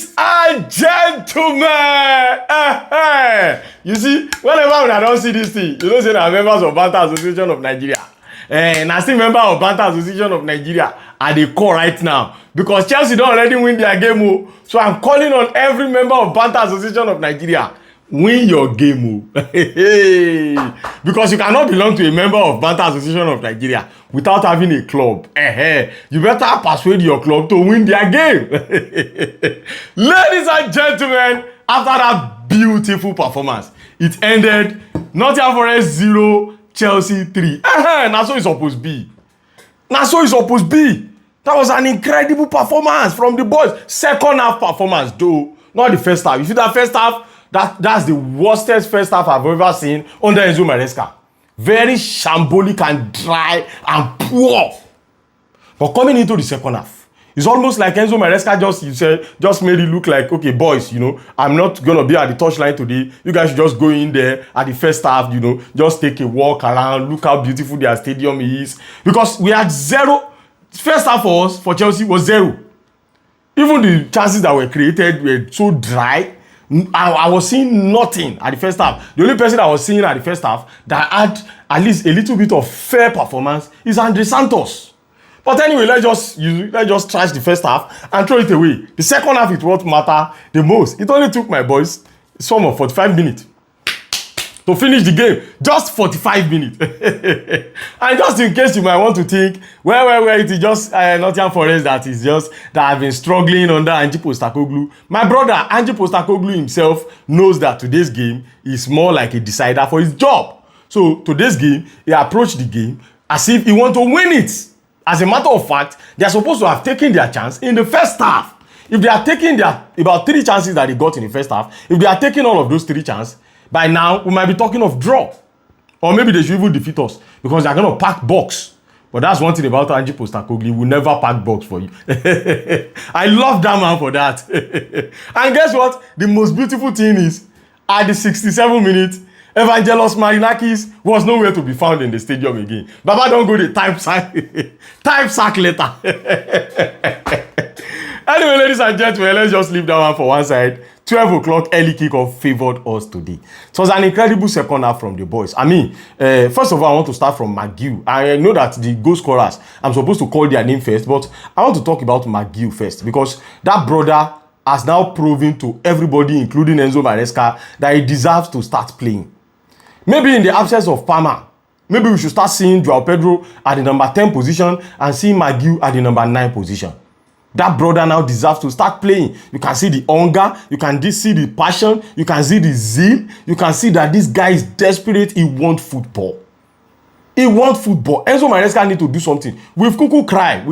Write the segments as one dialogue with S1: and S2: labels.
S1: Ladies and gentlemen, you see, whenever I don't see this thing, you know, say that members of Banter Association of Nigeria, and I still member of Banter Association of Nigeria are the call right now because Chelsea don't already win their game, so I'm calling on every member of Banter Association of Nigeria. Win your game, because you cannot belong to a member of Banter Association of Nigeria without having a club. You better persuade your club to win their game. Ladies and gentlemen, after that beautiful performance, it ended Nottingham Forest 0, Chelsea 3. Now so it's supposed to be. Now so it's supposed to be. That was an incredible performance from the boys. Second half performance, though, not the first half. You see that first half? That's the worstest first half I've ever seen under Enzo Maresca. Very shambolic and dry and poor. But coming into the second half, it's almost like Enzo Maresca just made it look like, okay, boys, you know, I'm not gonna be at the touchline today. You guys should just go in there at the first half, you know, just take a walk around, look how beautiful their stadium is. Because we had zero. First half for us, for Chelsea, was zero. Even the chances that were created were so dry. I was seeing nothing at the first half. The only person I was seeing at the first half that had at least a little bit of fair performance is Andre Santos. But anyway, let's just trash the first half and throw it away. The second half is what matter the most. It only took my boys some of 45 minutes to finish the game. Just 45 minutes. And just in case you might want to think, well, it is just Nottingham Forest that have been struggling under Ange Postecoglou. My brother, Ange Postecoglou himself knows that today's game is more like a decider for his job. So today's game, he approached the game as if he want to win it. As a matter of fact, they are supposed to have taken their chance in the first half. If they are taking their about 3 chances that they got in the first half, if they are taking all of those 3 chances, by now, we might be talking of draw. Or maybe they should even defeat us because they're going to pack box. But that's one thing about Ange Postecoglou. He will never pack box for you. I love that man for that. And guess what? The most beautiful thing is, at the 67th minute, Evangelos Marinakis was nowhere to be found in the stadium again. Baba don't go the type sack letter. Anyway, ladies and gentlemen, let's just leave that one for one side. 12 o'clock early kickoff favored us today. It was an incredible second half from the boys. I mean, first of all, I want to start from McGill. I know that the goal scorers, I'm supposed to call their name first, but I want to talk about McGill first because that brother has now proven to everybody, including Enzo Maresca, that he deserves to start playing. Maybe in the absence of Palmer, maybe we should start seeing Joao Pedro at the number 10 position and seeing McGill at the number 9 position. That brother now deserves to start playing. You can see the hunger, you can see the passion, you can see the zeal, you can see that this guy is desperate. He wants football. He wants football. Enzo Maresca need to do something. We've cuckoo cry,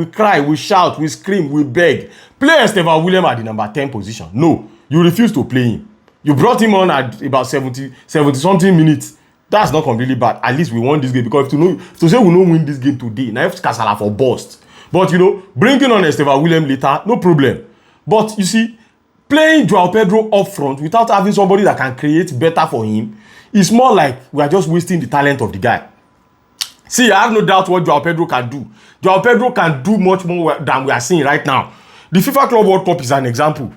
S1: we shout, we scream, we beg. Play Esteban William at the number 10 position. No, you refuse to play him. You brought him on at about 70 something minutes. That's not completely bad. At least we won this game because to say we don't win this game today, now if Kasala for bust. But, you know, bringing on Esteban William later, no problem. But, you see, playing Joao Pedro up front without having somebody that can create better for him is more like we are just wasting the talent of the guy. See, I have no doubt what Joao Pedro can do. Joao Pedro can do much more than we are seeing right now. The FIFA Club World Cup is an example.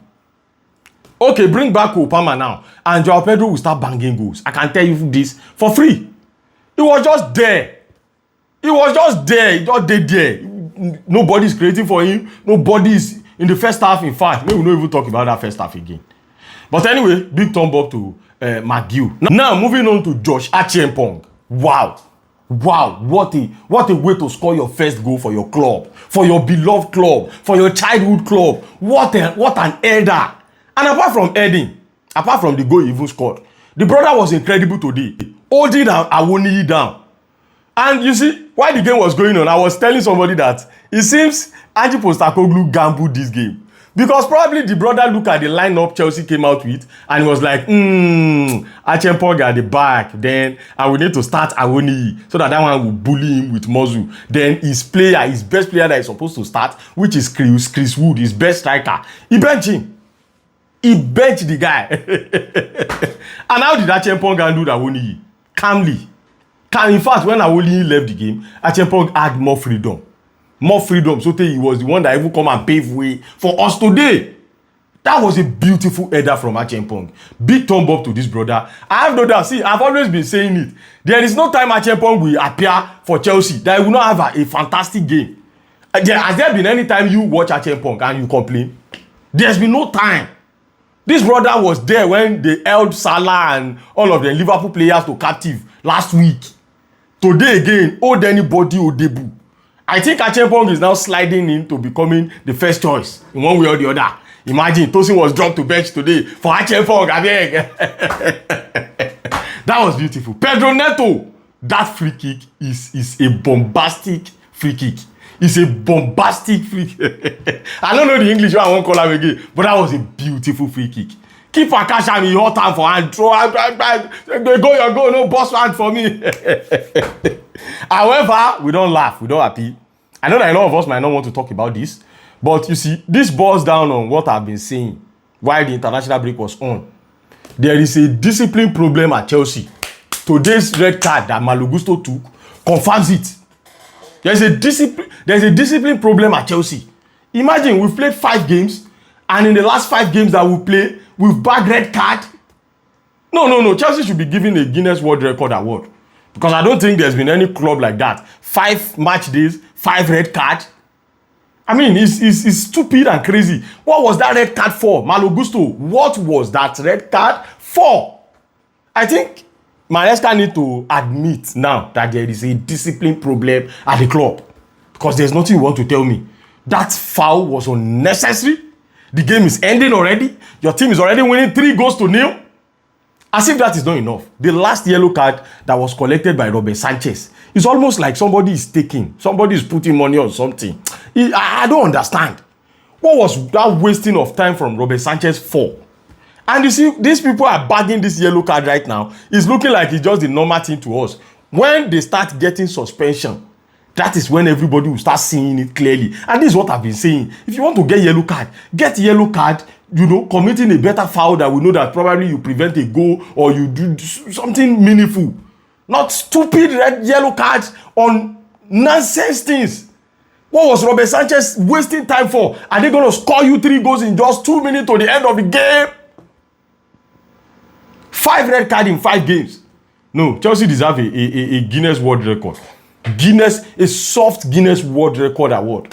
S1: Okay, bring back Opama now, and Joao Pedro will start banging goals. I can tell you this for free. He was just there. He just did there. Nobody's creating for him. Nobody's in the first half. In fact, maybe we don't even talk about that first half again. But anyway, big thumb up to McGill. Now moving on to Josh Achiempong. Wow, what a way to score your first goal for your club, for your beloved club, for your childhood club. What an elder. And apart from the goal he even scored, the brother was incredible today, holding Awoniyi down. And you see, while the game was going on, I was telling somebody that it seems Ange Postecoglou gambled this game. Because probably the brother looked at the lineup Chelsea came out with and he was like, Achiempong at the back. Then I will need to start Awoniyi so that one will bully him with Mozu. Then his best player that is supposed to start, which is Chris Wood, his best striker, he benched him. He benched the guy. And how did Achiempong handle Awoniyi? Calmly. In fact, when Awoniyi left the game, Achiempong had more freedom. So he was the one that even come and pave way for us today. That was a beautiful header from Acheampong. Big thumb up to this brother. I have no doubt. See, I've always been saying it. There is no time Acheampong will appear for Chelsea that he will not have a fantastic game. Has there been any time you watch Acheampong and you complain? There's been no time. This brother was there when they held Salah and all of the Liverpool players to captive last week. Today again, hold anybody Odebu. I think Acheampong is now sliding into becoming the first choice in one way or the other. Imagine Tosin was dropped to bench today for Acheampong. That was beautiful. Pedro Neto, that free kick is a bombastic free kick. It's a bombastic free kick. I don't know the English, I won't call him again, but that was a beautiful free kick. Keeper catch him in hot time for hand, throw, go your goal, no boss hand for me. However, we don't laugh, we don't happy. I know that a lot of us might not want to talk about this, but you see, this boils down on what I've been saying while the international break was on. There is a discipline problem at Chelsea. Today's red card that Malo Gusto took confirms it. There's a discipline problem at Chelsea. Imagine we've played 5 games, and in the last 5 games that we play, we've bagged red card. No. Chelsea should be given a Guinness World Record award, because I don't think there's been any club like that. 5 match days, 5 red cards. I mean, it's stupid and crazy. What was that red card for? Malo Gusto, what was that red card for? I think Maresca need to admit now that there is a discipline problem at the club, because there's nothing you want to tell me. That foul was unnecessary. The game is ending already. Your team is already winning 3-0. As if that is not enough. The last yellow card that was collected by Robert Sanchez, it's almost like somebody is taking, somebody is putting money on something. I don't understand. What was that wasting of time from Robert Sanchez for? And you see, these people are bagging this yellow card right now. It's looking like it's just the normal thing to us. When they start getting suspension, that is when everybody will start seeing it clearly. And this is what I've been saying. If you want to get yellow card, you know, committing a better foul that we know that probably you prevent a goal or you do something meaningful. Not stupid yellow cards on nonsense things. What was Robert Sanchez wasting time for? Are they going to score you 3 goals in just 2 minutes to the end of the game? 5 red cards in 5 games. No, Chelsea deserve a Guinness World Record. A soft Guinness World Record award.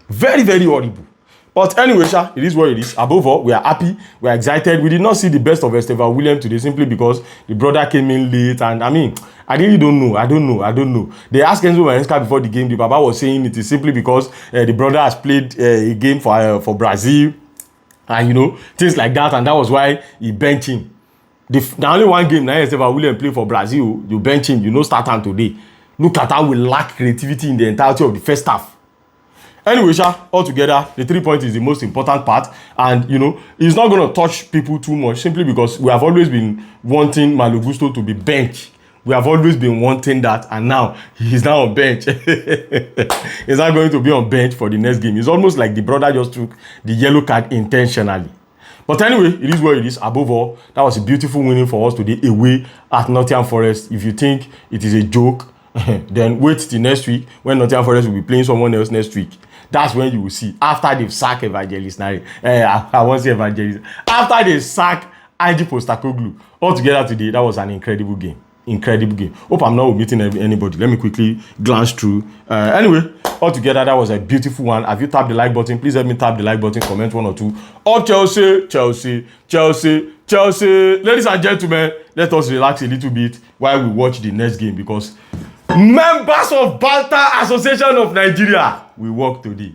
S1: Very, very horrible. But anyway, it is what it is. Above all, we are happy. We are excited. We did not see the best of Estevan William today simply because the brother came in late. And I mean, I really don't know. I don't know. They asked Enzo Maresca before the game. The Baba was saying it is simply because the brother has played a game for Brazil. And, you know, things like that. And that was why he benched him. The only one game now Estevan William played for Brazil, you bench him, you know, start him today. Look at how we lack creativity in the entirety of the first half. Anyway, altogether, the 3 points is the most important part. And, you know, it's not going to touch people too much simply because we have always been wanting Malo Gusto to be benched. We have always been wanting that. And now, he's now on bench. He's not going to be on bench for the next game. It's almost like the brother just took the yellow card intentionally. But anyway, it is what it is. Above all, that was a beautiful winning for us today away at Nottingham Forest. If you think it is a joke, then wait till next week when Nottingham Forest will be playing someone else next week. That's when you will see. After they've sacked Evangelist Nari. I won't say Evangelist. After they sack Ange Postecoglou. Altogether today, that was an incredible game. Hope I'm not omitting anybody. Let me quickly glance through. Anyway, altogether, that was a beautiful one. Have you tapped the like button? Please help me tap the like button, comment 1 or 2. Up Chelsea. Ladies and gentlemen, let us relax a little bit while we watch the next game because members of Banter Association of Nigeria will work today.